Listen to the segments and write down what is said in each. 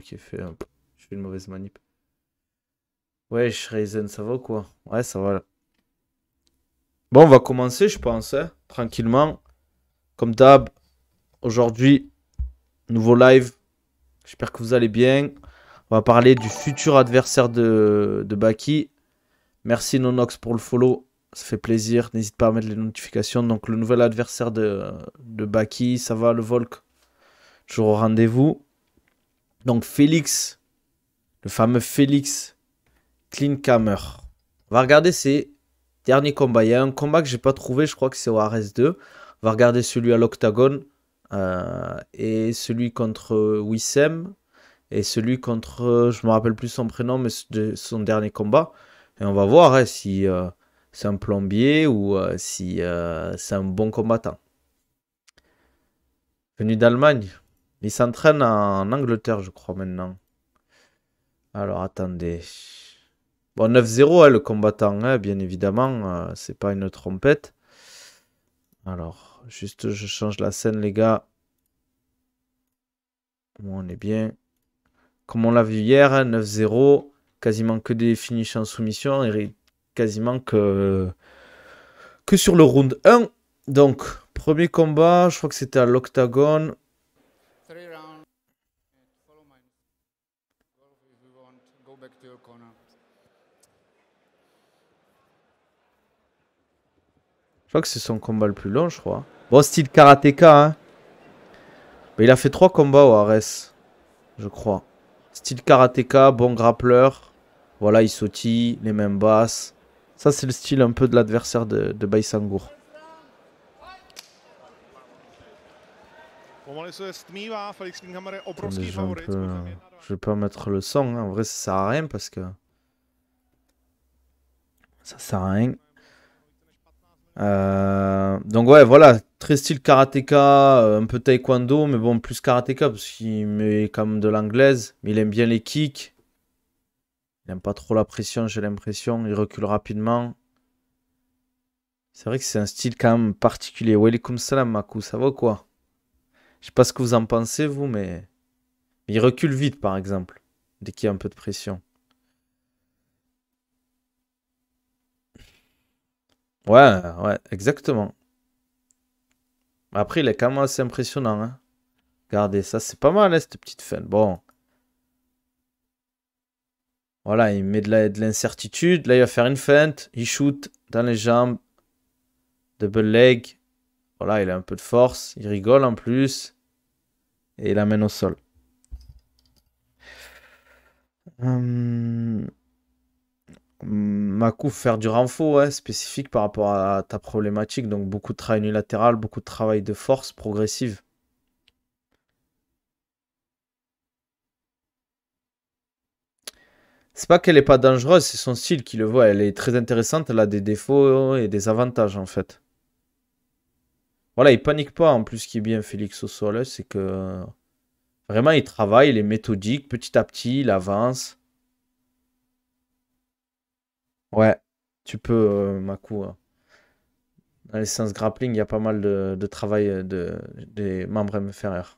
Qui fait, je fais une mauvaise manip. Ouais, Ryzen, ça va ou quoi? Ouais, ça va. Bon, on va commencer, je pense, hein, tranquillement. Comme d'hab, aujourd'hui, nouveau live. J'espère que vous allez bien. On va parler du futur adversaire de Baki. Merci Nonox pour le follow. Ça fait plaisir. N'hésite pas à mettre les notifications. Donc, le nouvel adversaire de Baki, ça va, le Volk. Toujours au rendez-vous. Donc, Félix, le fameux Félix Klinkhammer. On va regarder ses derniers combats. Il y a un combat que j'ai pas trouvé, je crois que c'est au RS2. On va regarder celui à l'Octagone et celui contre Wissem et celui contre, je me rappelle plus son prénom, mais de son dernier combat. Et on va voir hein, si c'est un plombier ou si c'est un bon combattant. Venu d'Allemagne. Il s'entraîne en Angleterre, je crois, maintenant. Alors, attendez. Bon, 9-0, hein, le combattant, hein, bien évidemment. C'est pas une trompette. Alors, juste, je change la scène, les gars. Bon, on est bien. Comme on l'a vu hier, hein, 9-0. Quasiment que des finishes en soumission. Et quasiment que sur le round 1. Donc, premier combat, je crois que c'était à l'Octagone. Je crois que c'est son combat le plus long, je crois. Bon, style karatéka, hein. Mais il a fait 3 combats au RS, je crois. Style karatéka, bon grappleur. Voilà, il sautille, les mains basses. Ça, c'est le style un peu de l'adversaire de Bajsangour. Attendez, je vais un peu... Je vais pas mettre le son, hein. En vrai, ça sert à rien parce que... Ça sert à rien. Donc ouais, voilà, très style karatéka, un peu taekwondo, mais bon, plus karatéka parce qu'il met quand même de l'anglaise. Mais il aime bien les kicks. Il aime pas trop la pression, j'ai l'impression. Il recule rapidement. C'est vrai que c'est un style quand même particulier. Welcome salam, Makou, ça va quoi? Je sais pas ce que vous en pensez, vous, mais il recule vite, par exemple, dès qu'il y a un peu de pression. Ouais, ouais, exactement. Après, il est quand même assez impressionnant, hein. Regardez, ça, c'est pas mal, hein, cette petite fin. Bon, voilà, il met de l'incertitude. Là, il va faire une feinte. Il shoot dans les jambes. Double leg. Voilà, il a un peu de force. Il rigole en plus. Et il amène au sol. Hum, Makou, faire du renfort, ouais, spécifique par rapport à ta problématique. Donc, beaucoup de travail unilatéral, beaucoup de travail de force progressive. C'est pas qu'elle est pas dangereuse, c'est son style qui le voit. Elle est très intéressante, elle a des défauts et des avantages en fait. Voilà, il panique pas en plus, ce qui est bien Félix au sol, c'est que vraiment il travaille, il est méthodique, petit à petit, il avance. Ouais, tu peux, Makou. Dans les séances grappling, il y a pas mal de travail des membres inférieurs.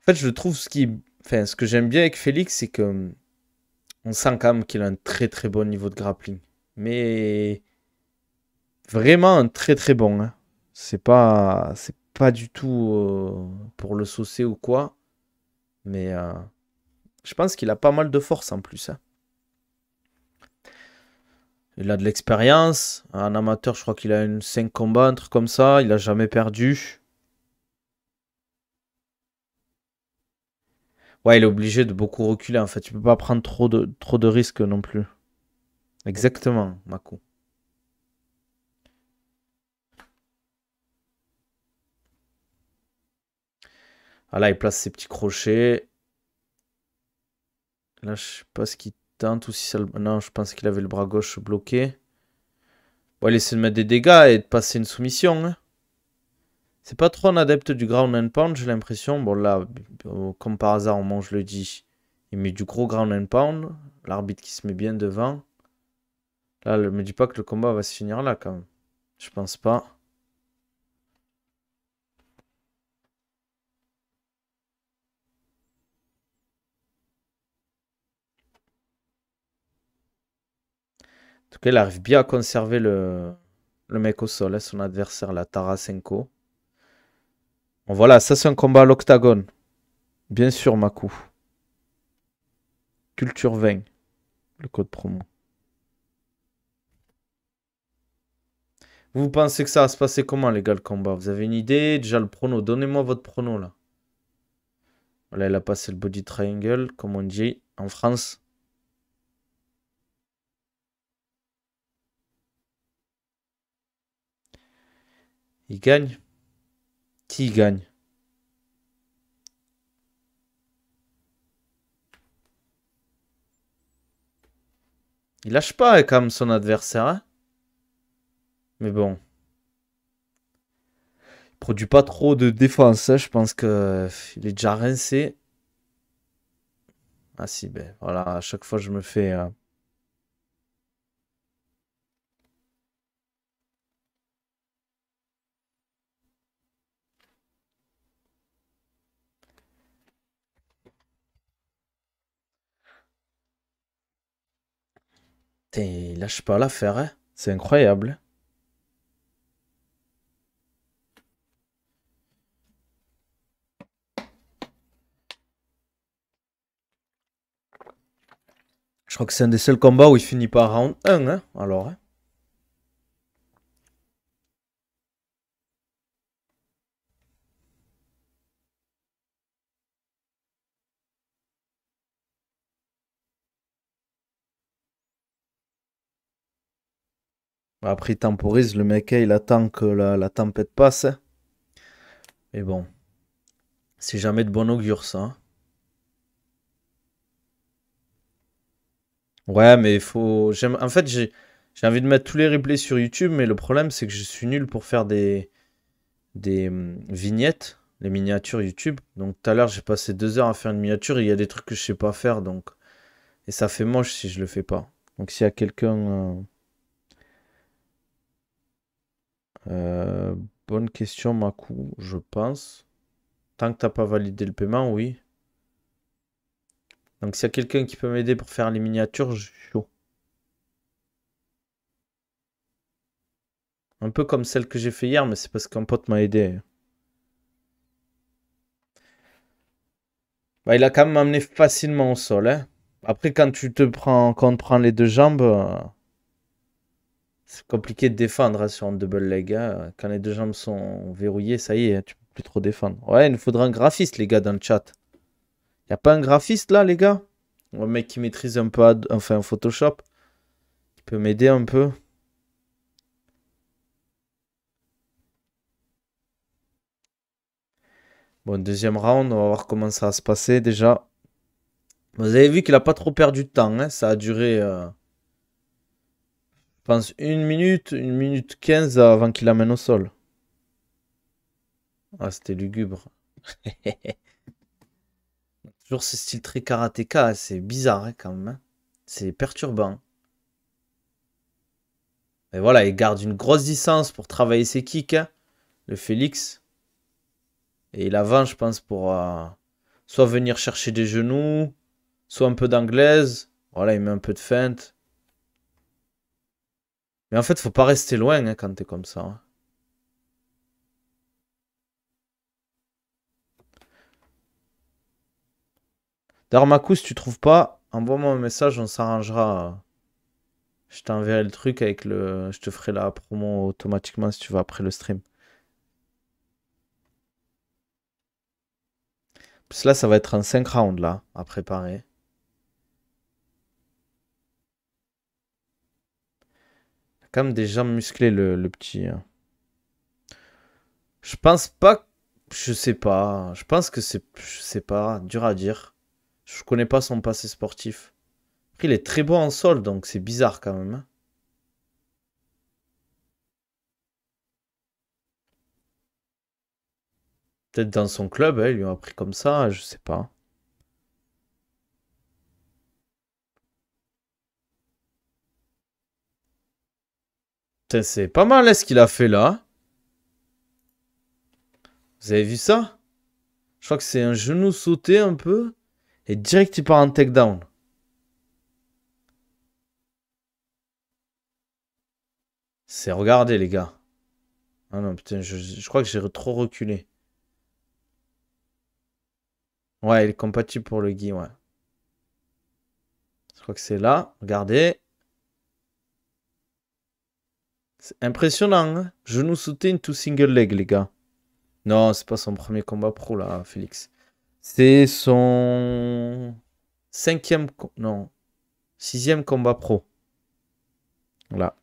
En fait, je trouve enfin, ce que j'aime bien avec Félix, c'est que on sent quand même qu'il a un très très bon niveau de grappling. Mais vraiment un très très bon, hein. C'est pas du tout pour le saucer ou quoi. Mais je pense qu'il a pas mal de force en plus, hein. Il a de l'expérience. En amateur, je crois qu'il a une 5 combats, un truc comme ça. Il a jamais perdu. Ouais, il est obligé de beaucoup reculer en fait. Tu peux pas prendre trop de risques non plus. Exactement, Mako. Ah là, il place ses petits crochets. Là, je sais pas ce qu'il tente ou si ça Non, je pense qu'il avait le bras gauche bloqué. Bon, il essaie de mettre des dégâts et de passer une soumission, hein. C'est pas trop un adepte du ground and pound, j'ai l'impression. Bon, là, comme par hasard, au moment où je le dis, il met du gros ground and pound. L'arbitre qui se met bien devant. Là, ne me dis pas que le combat va se finir là, quand même. Je pense pas. tout cas, il arrive bien à conserver le mec au sol, hein, son adversaire, la Tarasenko. Bon, voilà, ça c'est un combat à l'octagone. Bien sûr, Makou. Culture 20, le code promo. Vous pensez que ça va se passer comment, les gars, le combat? Vous avez une idée? Déjà, le prono. Donnez-moi votre prono, là. Voilà, il a passé le body triangle, comme on dit en France. Il gagne? Qui gagne? Il lâche pas, hein, quand même, son adversaire, hein. Mais bon. Il produit pas trop de défense, hein. Je pense que il est déjà rincé. Ah si, ben voilà, à chaque fois je me fais... Putain, il lâche pas l'affaire, hein. C'est incroyable. Je crois que c'est un des seuls combats où il finit par round 1, hein. Alors, hein. Après, il temporise, le mec, hein, il attend que la tempête passe, hein. Mais bon, c'est jamais de bon augure, ça, hein. Ouais, mais il faut... En fait, j'ai envie de mettre tous les replays sur YouTube, mais le problème, c'est que je suis nul pour faire des vignettes, les miniatures YouTube. Donc tout à l'heure, j'ai passé 2 heures à faire une miniature et il y a des trucs que je sais pas faire, donc... Et ça fait moche si je le fais pas. Donc s'il y a quelqu'un... euh, bonne question, Makou, je pense. Tant que t'as pas validé le paiement, oui. Donc s'il y a quelqu'un qui peut m'aider pour faire les miniatures, je suis chaud. Un peu comme celle que j'ai fait hier, mais c'est parce qu'un pote m'a aidé. Bah, il a quand même amené facilement au sol, hein. Après, quand on te prend les deux jambes, c'est compliqué de défendre, hein, sur un double leg, hein. Quand les deux jambes sont verrouillées, ça y est, hein, tu peux plus trop défendre. Ouais, il nous faudra un graphiste, les gars, dans le chat. Y a pas un graphiste là, les gars? Un mec qui maîtrise un peu, enfin, Photoshop, qui peut m'aider un peu. Bon, deuxième round, on va voir comment ça va se passer déjà. Vous avez vu qu'il a pas trop perdu de temps, hein. Ça a duré, je pense, 1 minute 15 avant qu'il amène au sol. Ah, c'était lugubre. Toujours ce style très karatéka, c'est bizarre, hein, quand même, hein. C'est perturbant. Et voilà, il garde une grosse distance pour travailler ses kicks, hein, le Félix. Et il avance, je pense, pour soit venir chercher des genoux, soit un peu d'anglaise. Voilà, il met un peu de feinte. Mais en fait, faut pas rester loin, hein, quand t'es comme ça, hein. Darmakou, si tu trouves pas, envoie-moi un message, on s'arrangera. Je t'enverrai le truc avec le. Je te ferai la promo automatiquement si tu veux après le stream. Parce que là, ça va être un 5 rounds là, à préparer. Il a quand même des jambes musclées, le petit, hein. Je pense pas. Je sais pas. Je pense que c'est. Je sais pas. Dur à dire. Je connais pas son passé sportif. Après, il est très bon en sol, donc c'est bizarre quand même, hein. Peut-être dans son club, hein, ils lui ont appris comme ça, je sais pas. Putain, c'est pas mal, hein, ce qu'il a fait là. Vous avez vu ça? Je crois que c'est un genou sauté un peu. Et direct, il part en takedown. C'est regardez les gars. Ah non, putain, je crois que j'ai trop reculé. Ouais, il est compatible pour le Guy, ouais. Je crois que c'est là. Regardez. C'est impressionnant, hein. Genou sauté into single leg, les gars. Non, c'est pas son premier combat pro, là, Félix. C'est son cinquième... Non, sixième combat pro. Là.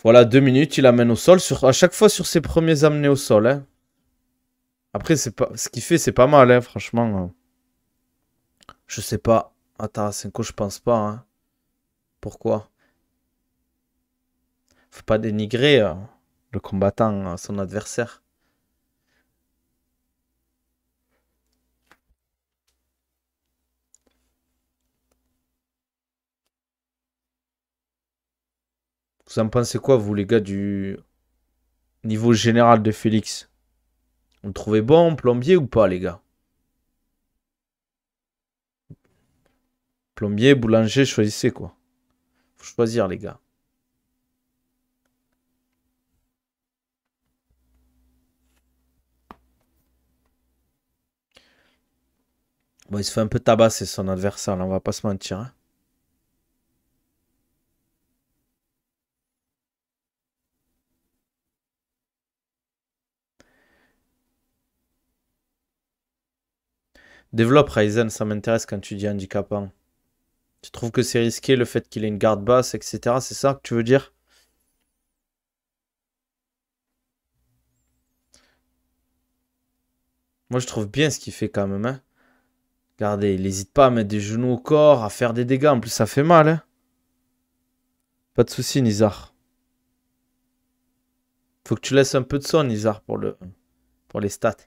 Voilà, 2 minutes, il amène au sol. À chaque fois sur ses premiers amenés au sol, hein. Après, c'est pas... ce qu'il fait, c'est pas mal, hein, franchement. Je sais pas. À Tarasenko, je pense pas, hein. Pourquoi? Faut pas dénigrer le combattant, son adversaire. Vous en pensez quoi, vous, les gars, du niveau général de Félix? On le trouvait bon, plombier ou pas, les gars? Plombier, boulanger, choisissez, quoi. Faut choisir, les gars. Bon, il se fait un peu tabasser, son adversaire, là, on va pas se mentir, hein. Développe, Ryzen, ça m'intéresse quand tu dis handicapant. Tu trouves que c'est risqué le fait qu'il ait une garde basse, etc. C'est ça que tu veux dire? Moi, je trouve bien ce qu'il fait quand même, hein. Regardez, il n'hésite pas à mettre des genoux au corps, à faire des dégâts. En plus, ça fait mal, hein. Pas de soucis, Nizar. Faut que tu laisses un peu de son, Nizar, pour les stats.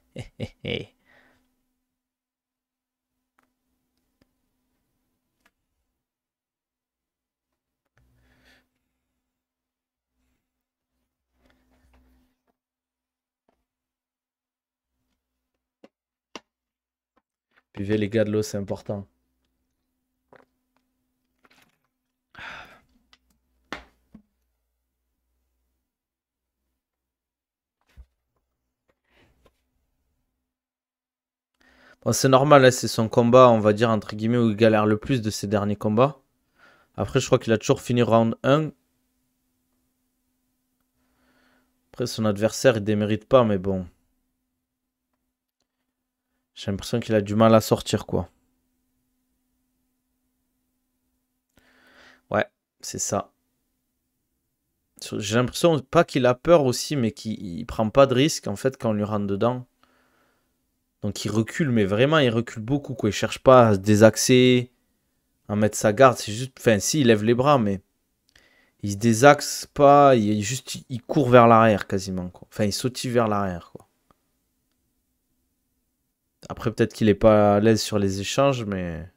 Buvez les gars de l'eau, c'est important. Bon, c'est normal, hein, c'est son combat, on va dire, entre guillemets, où il galère le plus de ses derniers combats. Après, je crois qu'il a toujours fini round 1. Après, son adversaire, il démérite pas, mais bon. J'ai l'impression qu'il a du mal à sortir, quoi. Ouais, c'est ça. J'ai l'impression, pas qu'il a peur aussi, mais qu'il prend pas de risque, en fait, quand on lui rentre dedans. Donc il recule, mais vraiment, il recule beaucoup, quoi. Il cherche pas à se désaxer, à mettre sa garde. C'est juste, enfin, si, il lève les bras, mais il se désaxe pas. Il court vers l'arrière, quasiment, quoi. Enfin, il sautille vers l'arrière, quoi. Après, peut-être qu'il est pas à l'aise sur les échanges, mais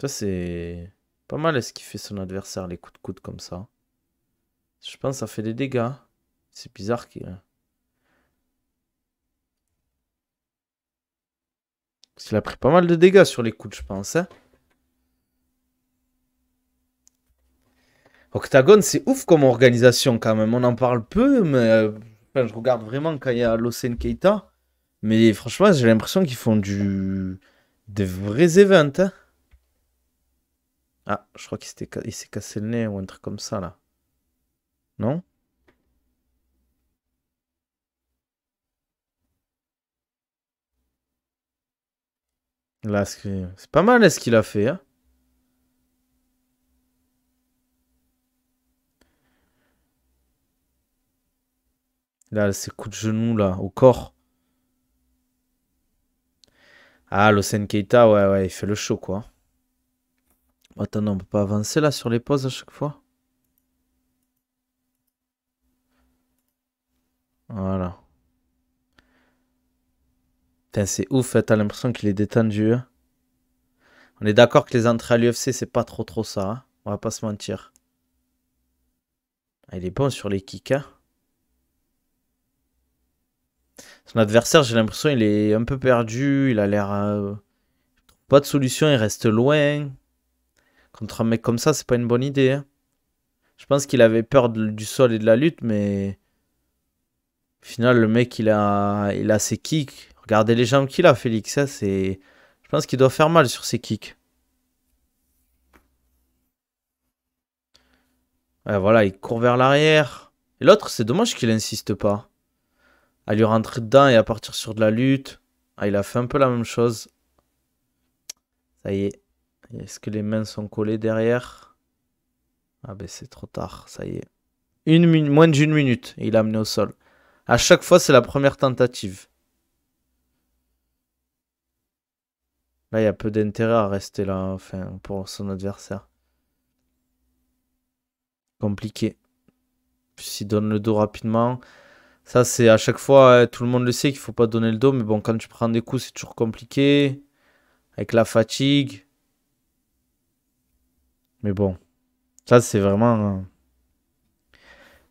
ça, c'est pas mal ce qu'il fait son adversaire, les coups de coude comme ça. Je pense que ça fait des dégâts. C'est bizarre qu'il... Parce qu'il a pris pas mal de dégâts sur les coudes, je pense, hein. Octagone, c'est ouf comme organisation quand même. On en parle peu, mais enfin, je regarde vraiment quand il y a Losen Keita. Mais franchement, j'ai l'impression qu'ils font des vrais events, hein. Ah, je crois il s'est cassé le nez ou un truc comme ça là. Non? Là, c'est pas mal ce qu'il a fait, hein. Là, ses coups de genoux là, au corps. Ah, Losen Keita, ouais, ouais, il fait le show quoi. Attends, non, on peut pas avancer là sur les pauses à chaque fois. Voilà. Putain, c'est ouf, hein, t'as l'impression qu'il est détendu, hein. On est d'accord que les entrées à l'UFC, c'est pas trop ça, hein. On va pas se mentir. Ah, il est bon sur les kicks, hein. Son adversaire, j'ai l'impression il est un peu perdu. Il a l'air Pas de solution, il reste loin. Contre un mec comme ça, c'est pas une bonne idée, hein. Je pense qu'il avait peur du sol et de la lutte, mais au final, le mec, il a ses kicks. Regardez les jambes qu'il a, Félix. Ça, c'est... Je pense qu'il doit faire mal sur ses kicks. Ouais, voilà, il court vers l'arrière. Et l'autre, c'est dommage qu'il insiste pas. À lui rentrer dedans et à partir sur de la lutte. Ah, il a fait un peu la même chose. Ça y est. Est-ce que les mains sont collées derrière? Ah ben c'est trop tard, ça y est. Moins d'une minute, et il a amené au sol. À chaque fois, c'est la première tentative. Là, il y a peu d'intérêt à rester là, enfin, pour son adversaire. Compliqué. S'il donne le dos rapidement. Ça, c'est à chaque fois, tout le monde le sait qu'il faut pas donner le dos, mais bon, quand tu prends des coups, c'est toujours compliqué. Avec la fatigue. Mais bon, ça, c'est vraiment.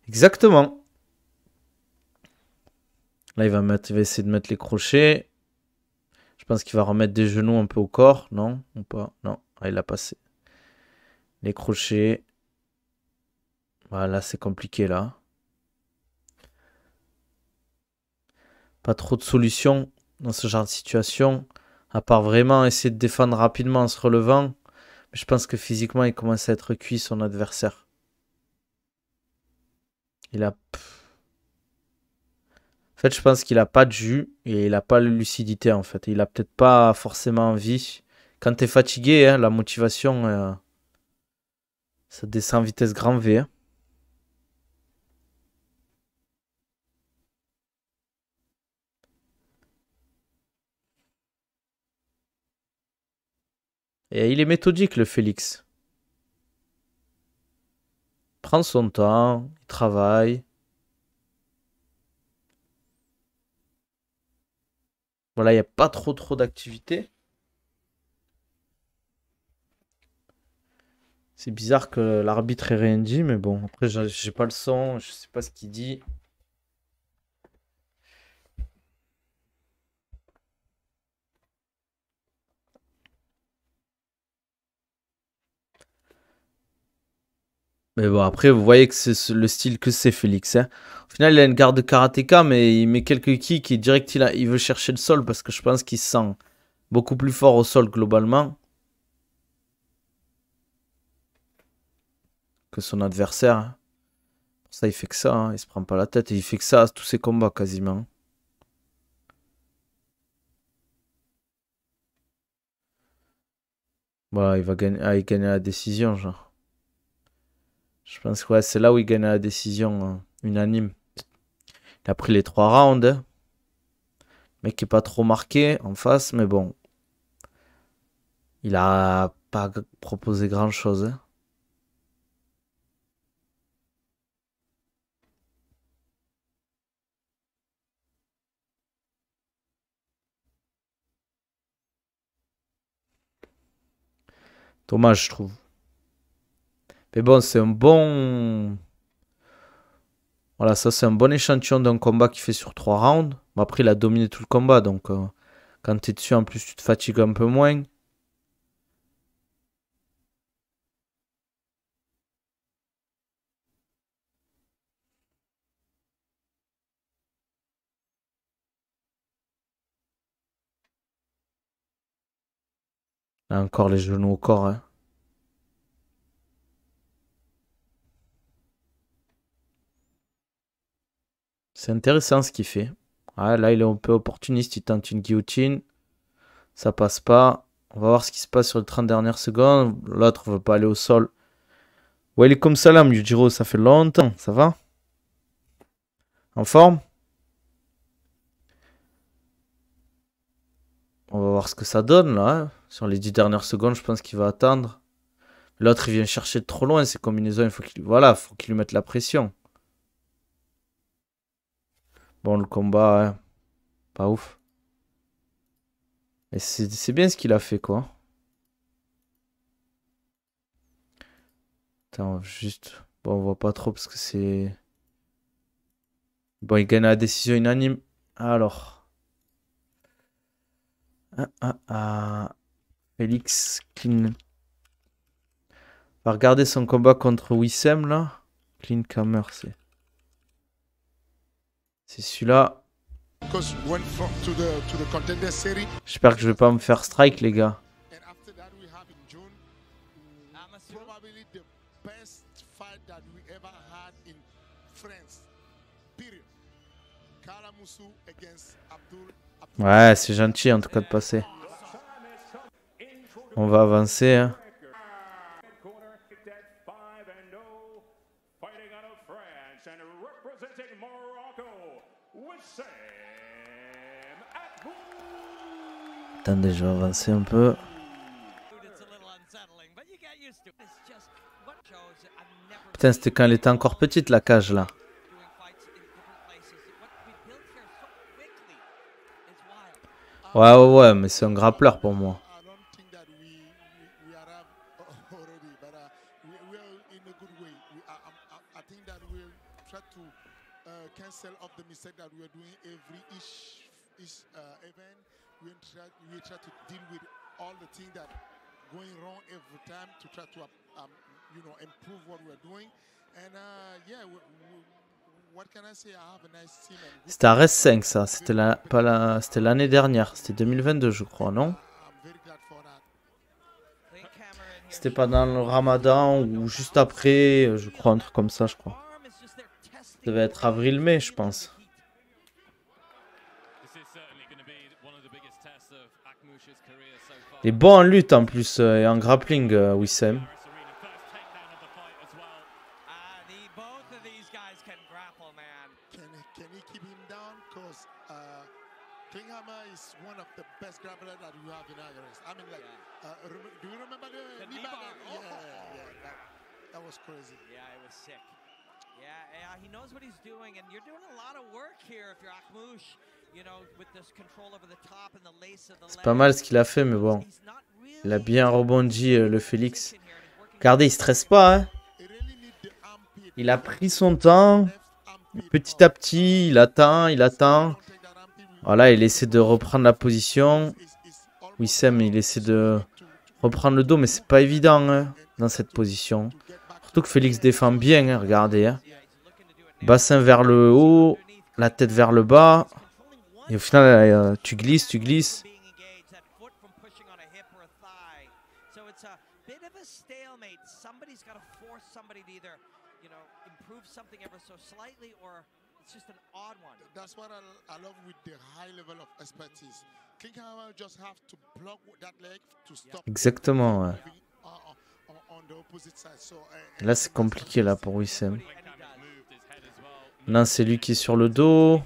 Exactement. Là, il va essayer de mettre les crochets. Je pense qu'il va remettre des genoux un peu au corps, non? Ou pas? Non. Ah, il a passé. Les crochets. Voilà, c'est compliqué là. Pas trop de solutions dans ce genre de situation. À part vraiment essayer de défendre rapidement en se relevant. Mais je pense que physiquement, il commence à être cuit son adversaire. Il a. En fait, je pense qu'il a pas de jus et il a pas de lucidité en fait. Il a peut-être pas forcément envie. Quand t'es fatigué, hein, la motivation, ça descend en vitesse grand V, hein. Et il est méthodique, le Félix. Prend son temps, il travaille. Voilà, il n'y a pas trop d'activité. C'est bizarre que l'arbitre ait rien dit, mais bon, après, j'ai pas le son, je sais pas ce qu'il dit. Mais bon, après, vous voyez que c'est le style que c'est, Félix, hein. Au final, il a une garde de karatéka, mais il met quelques kicks et direct, il veut chercher le sol parce que je pense qu'il se sent beaucoup plus fort au sol globalement que son adversaire, hein. Pour ça, il fait que ça, hein. Il se prend pas la tête et il fait que ça à tous ses combats quasiment. Voilà, il va gagner, il gagne la décision, genre. Je pense que ouais, c'est là où il gagne la décision, hein, unanime. Il a pris les 3 rounds, hein. Mec qui est pas trop marqué en face, mais bon. Il a pas proposé grand chose, hein. Dommage, je trouve. Mais bon, c'est un bon. Voilà, ça c'est un bon échantillon d'un combat qui fait sur 3 rounds. Bon, après, il a dominé tout le combat, donc quand t'es dessus, en plus, tu te fatigues un peu moins. Là, encore les genoux au corps, hein. C'est intéressant ce qu'il fait. Ah, là, il est un peu opportuniste, il tente une guillotine. Ça passe pas. On va voir ce qui se passe sur les 30 dernières secondes. L'autre veut pas aller au sol. Ouais, il est comme Salam, Yujiro, ça fait longtemps. Ça va? En forme? On va voir ce que ça donne là, hein. Sur les 10 dernières secondes, je pense qu'il va attendre. L'autre, il vient chercher de trop loin ses combinaisons. Il faut qu'il voilà, faut qu'il lui mette la pression. Bon, le combat, hein, pas ouf. Mais c'est bien ce qu'il a fait, quoi. Attends, juste. Bon, on voit pas trop parce que c'est. Bon, il gagne la décision unanime. Alors. Ah, ah, ah. Félix clean. Va regarder son combat contre Wissem là. Clean Kammer, c'est. C'est celui-là. J'espère que je vais pas me faire strike, les gars. Ouais, c'est gentil en tout cas de passer. On va avancer. Hein. Attendez, je vais avancer un peu. Putain, c'était quand elle était encore petite la cage là. Ouais, mais c'est un grappleur pour moi. C'était à RS5 ça, c'était c'était l'année dernière, c'était 2022 je crois, non? C'était pas dans le Ramadan ou juste après, je crois, un truc comme ça, je crois. Ça devait être avril-mai, je pense. Il est bon en lutte en plus et en grappling, Wissem. C'est pas mal ce qu'il a fait, mais bon. Il a bien rebondi, le Félix. Regardez, il stresse pas. Hein. Il a pris son temps. Petit à petit, il attend. Voilà, il essaie de reprendre la position. Wissem, il essaie de reprendre le dos, mais c'est pas évident hein, dans cette position. Surtout que Félix défend bien, hein, regardez. Hein. Bassin vers le haut, la tête vers le bas. Et au final, tu glisses. Exactement, ouais. Là, c'est compliqué là pour Wissem. Là, c'est lui qui est sur le dos.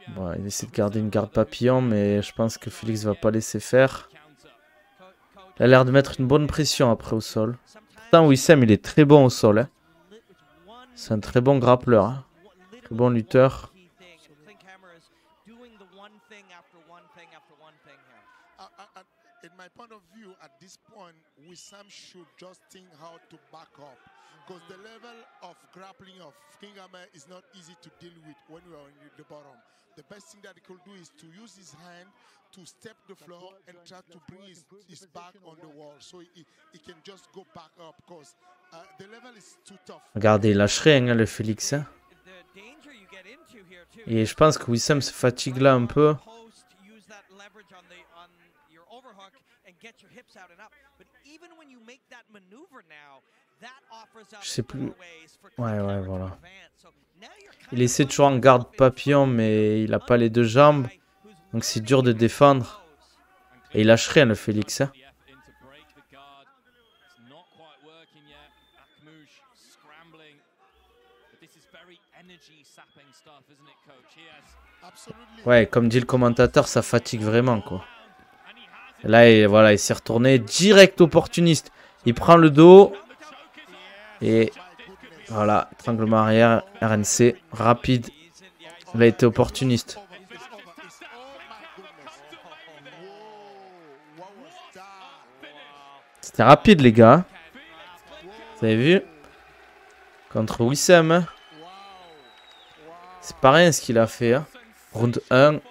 Bon, il essaie de garder une garde papillon, mais je pense que Félix va pas laisser faire. Il a l'air de mettre une bonne pression après au sol. Pourtant, Wissem, il est très bon au sol. Hein. C'est un très bon grappleur. Hein. Très bon lutteur. Because the level of grappling of King Hammer is not easy to deal with when you are in the bottom. The best thing that he could do is to use his hand to step the floor and try to bring his back on the wall. So he can just go back up because the level is too tough. Regardez, il lâche rien, hein, le Félix. Hein. Et je pense que Wissem se fatigue là un peu. Je sais plus. Ouais, voilà. Il essaie toujours en garde papillon, mais il a pas les deux jambes. Donc c'est dur de défendre. Et il lâche rien, le Félix. Hein. Ouais, comme dit le commentateur, ça fatigue vraiment, quoi. Et là, voilà, il s'est retourné direct opportuniste. Il prend le dos. Et voilà, étranglement arrière, RNC, rapide. Il a été opportuniste. C'était rapide, les gars. Vous avez vu? Contre Wissem. Hein. C'est pas rien ce qu'il a fait. Hein. Round 1. Wow.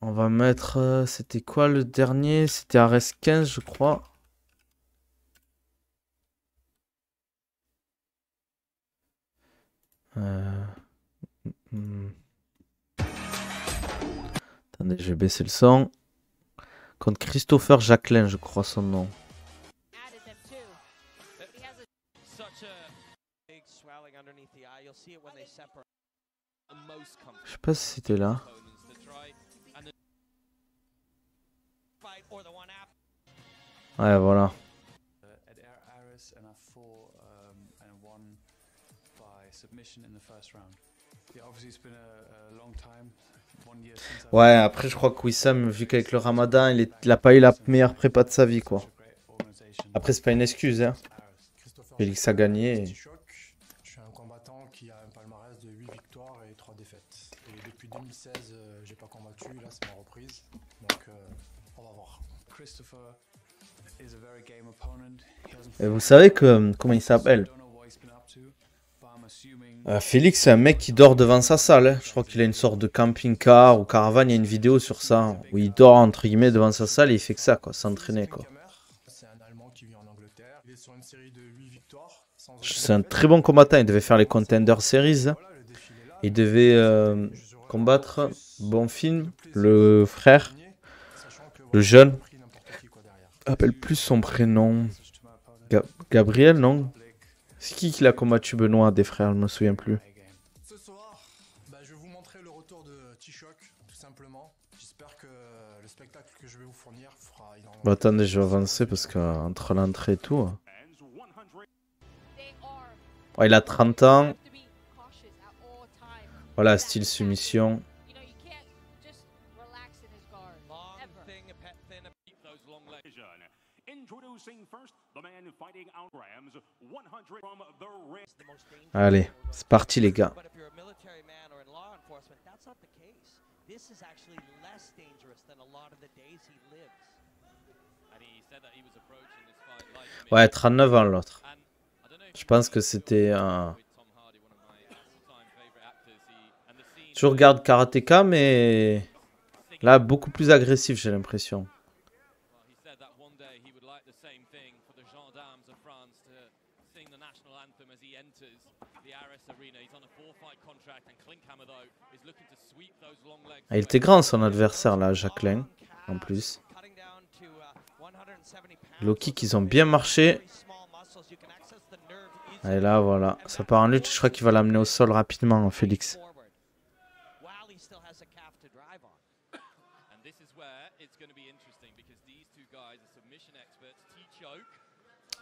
On va mettre... c'était quoi le dernier? C'était Ares 15, je crois. Hmm. Attendez, je vais baisser le son. Contre Christopher Jacquelin, je crois son nom. Je sais pas si c'était là. Ouais, voilà. Ouais, après je crois que Wissam, vu qu'avec le Ramadan, il a pas eu la meilleure prépa de sa vie, quoi. Après, c'est pas une excuse, hein. Félix a gagné. Je suis un combattant qui a un palmarès de 8 victoires et 3 défaites. Et depuis 2016, j'ai pas combattu, là c'est ma reprise. Donc on va voir. Et vous savez que, comment il s'appelle? Félix, c'est un mec qui dort devant sa salle. Hein. Je crois qu'il a une sorte de camping-car ou caravane. Il y a une vidéo sur ça où il dort entre guillemets devant sa salle et il fait que ça, quoi, s'entraîner, quoi. C'est un Allemand qui vit en Angleterre. Il est sur une série de 8 victoires. C'est un très bon combattant. Il devait faire les Contender Series. Hein. Il devait combattre Bonfim, le frère, le jeune. Appelle plus son prénom. Gabriel, non? C'est qui l'a combattu, Benoît, des frères? Je me souviens plus. Ce soir, je vais vous montrer le retour de T-Shock, tout simplement. J'espère que le spectacle que je vais vous fournir fera énormément. Bah, attendez, je vais avancer parce qu'entre l'entrée et tout. Ouais, il a 30 ans. Voilà, style soumission. Allez, c'est parti les gars. Ouais, 39 ans l'autre. Je pense que c'était un... Je regarde Karateka, mais là, beaucoup plus agressif, j'ai l'impression. Ah, il était grand son adversaire là, Jacqueline, en plus. Low kick, ils ont bien marché. Et là, voilà, ça part en lutte. Je crois qu'il va l'amener au sol rapidement, Félix.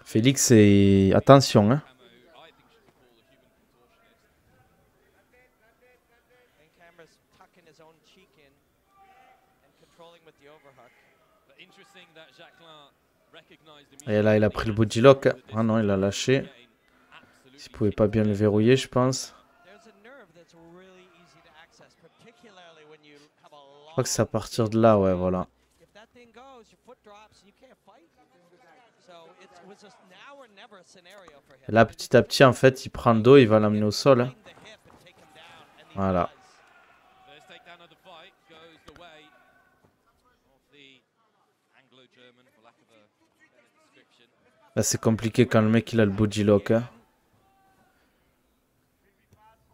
Félix, et attention, hein. Et là, il a pris le body lock. Ah non, il a lâché. Il pouvait pas bien le verrouiller, je pense. Je crois que c'est à partir de là, ouais, voilà. Et là, petit à petit, en fait, il prend le dos, il va l'amener au sol. Hein. Voilà. Là, c'est compliqué quand le mec il a le body lock. Hein.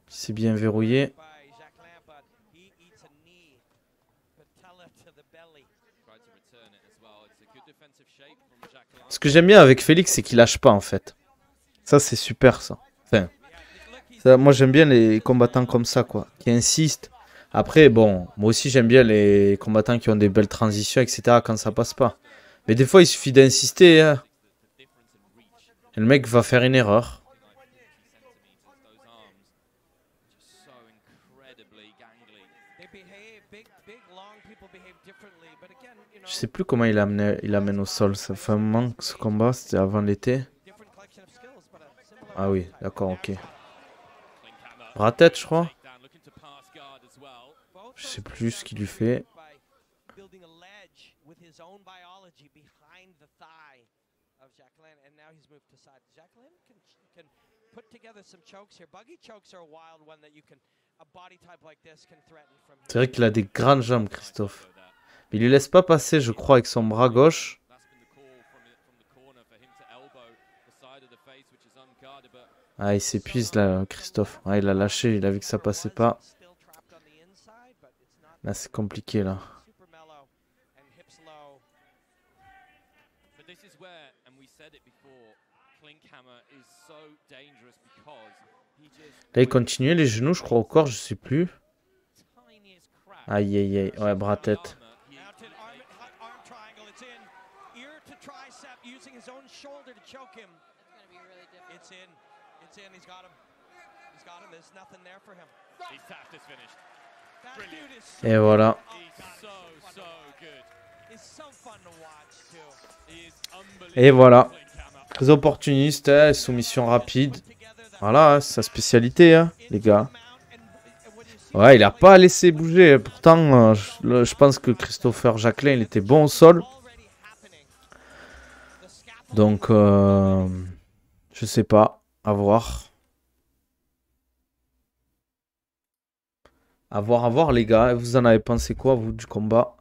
C'est bien verrouillé. Ce que j'aime bien avec Félix, c'est qu'il lâche pas en fait. Ça, c'est super ça. Enfin, ça, moi j'aime bien les combattants comme ça, quoi. Qui insistent. Après, bon, moi aussi j'aime bien les combattants qui ont des belles transitions, etc. quand ça passe pas. Mais des fois, il suffit d'insister. Hein. Et le mec va faire une erreur. Je sais plus comment il amène au sol. Ça fait un moment que ce combat, c'était avant l'été. Ah oui, d'accord, ok. Bras tête, je crois. Je sais plus ce qu'il lui fait. C'est vrai qu'il a des grandes jambes, Christophe. Mais il lui laisse pas passer, je crois, avec son bras gauche. Ah, il s'épuise là, Christophe. Ah, il a lâché, il a vu que ça passait pas. Là, c'est compliqué là. Là, il continuait les genoux, je crois, au corps, je sais plus. Aïe, aïe, aïe. Ouais, bras-tête. Et voilà. Et voilà. Très opportuniste, hein, soumission rapide. Voilà, hein, c'est sa spécialité, hein, les gars. Ouais, il a pas laissé bouger. Pourtant, je pense que Christopher Jacquelin, il était bon au sol. Donc, je sais pas. À voir. À voir, les gars. Vous en avez pensé quoi, vous, du combat?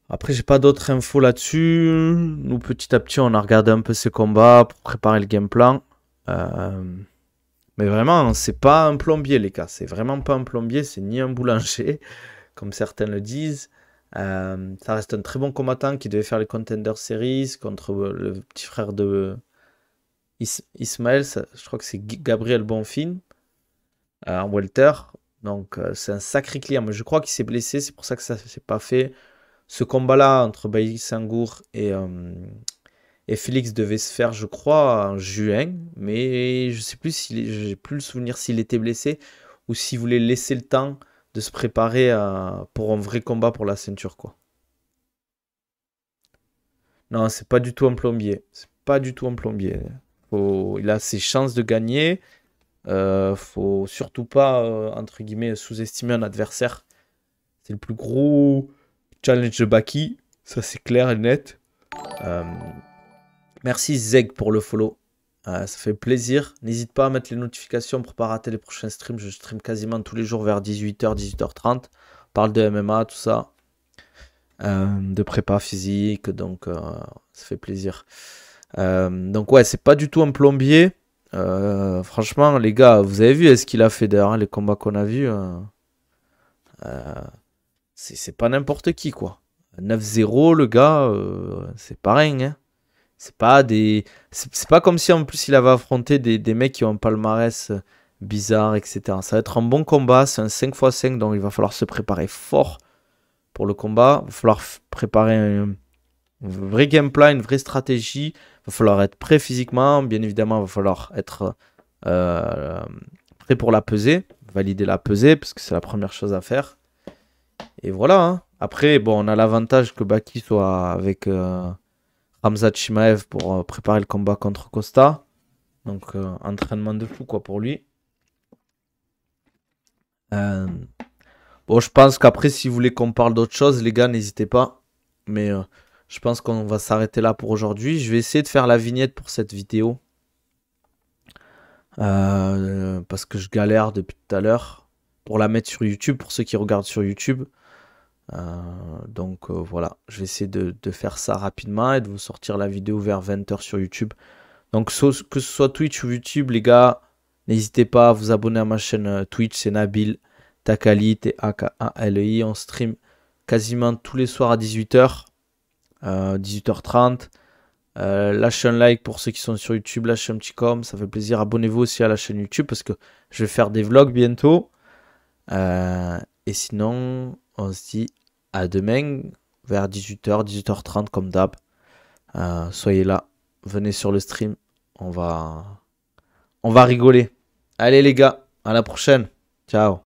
Après, j'ai pas d'autres infos là-dessus. Nous, petit à petit, on a regardé un peu ces combats pour préparer le game plan. Mais vraiment, c'est pas un plombier, les gars. C'est vraiment pas un plombier. C'est ni un boulanger, comme certains le disent. Ça reste un très bon combattant qui devait faire les Contender Series contre le petit frère de Ismaël. Je crois que c'est Gabriel Bonfim, en welter. Donc, c'est un sacré client. Mais je crois qu'il s'est blessé. C'est pour ça que ça s'est pas fait. Ce combat-là entre Bailly Sangour et Félix devait se faire, je crois, en juin. Mais je sais plus j'ai plus le souvenir s'il était blessé ou s'il voulait laisser le temps de se préparer pour un vrai combat pour la ceinture, quoi. Non, c'est pas du tout un plombier. C'est pas du tout un plombier. Il a ses chances de gagner. Faut surtout pas, entre guillemets, sous-estimer un adversaire. C'est le plus gros challenge de Baki. Ça, c'est clair et net. Merci Zeg pour le follow. Ça fait plaisir. N'hésite pas à mettre les notifications pour ne pas rater les prochains streams. Je stream quasiment tous les jours vers 18h, 18h30. On parle de MMA, tout ça. De prépa physique. Donc, ça fait plaisir. Donc, ouais, c'est pas du tout un plombier. Franchement, les gars, vous avez vu ce qu'il a fait d'ailleurs, les combats qu'on a vus. C'est pas n'importe qui, quoi. 9-0, le gars, c'est pas rien, hein. C'est pas comme si en plus il avait affronté des mecs qui ont un palmarès bizarre, etc. Ça va être un bon combat, c'est un 5x5, donc il va falloir se préparer fort pour le combat. Il va falloir préparer un vrai game plan, une vraie stratégie. Il va falloir être prêt physiquement, bien évidemment, il va falloir être prêt pour la pesée, valider la pesée, parce que c'est la première chose à faire. Et voilà, hein. Après, bon, on a l'avantage que Baki soit avec Khamzat Chimaev pour préparer le combat contre Costa. Donc, entraînement de fou, quoi, pour lui. Bon, je pense qu'après, si vous voulez qu'on parle d'autre chose, les gars, n'hésitez pas. Mais je pense qu'on va s'arrêter là pour aujourd'hui. Je vais essayer de faire la vignette pour cette vidéo. Parce que je galère depuis tout à l'heure pour la mettre sur YouTube, pour ceux qui regardent sur YouTube. Donc voilà, je vais essayer de faire ça rapidement et de vous sortir la vidéo vers 20h sur YouTube. Donc que ce soit Twitch ou YouTube, les gars, n'hésitez pas à vous abonner à ma chaîne Twitch, c'est Nabil Takali, T-A-K-A-L-I. On stream quasiment tous les soirs à 18h, 18h30. Lâchez un like pour ceux qui sont sur YouTube, lâchez un petit com, ça fait plaisir. Abonnez-vous aussi à la chaîne YouTube parce que je vais faire des vlogs bientôt. Et sinon, on se dit à demain vers 18h, 18h30 comme d'hab. Soyez là, venez sur le stream, on va rigoler. Allez les gars, à la prochaine. Ciao.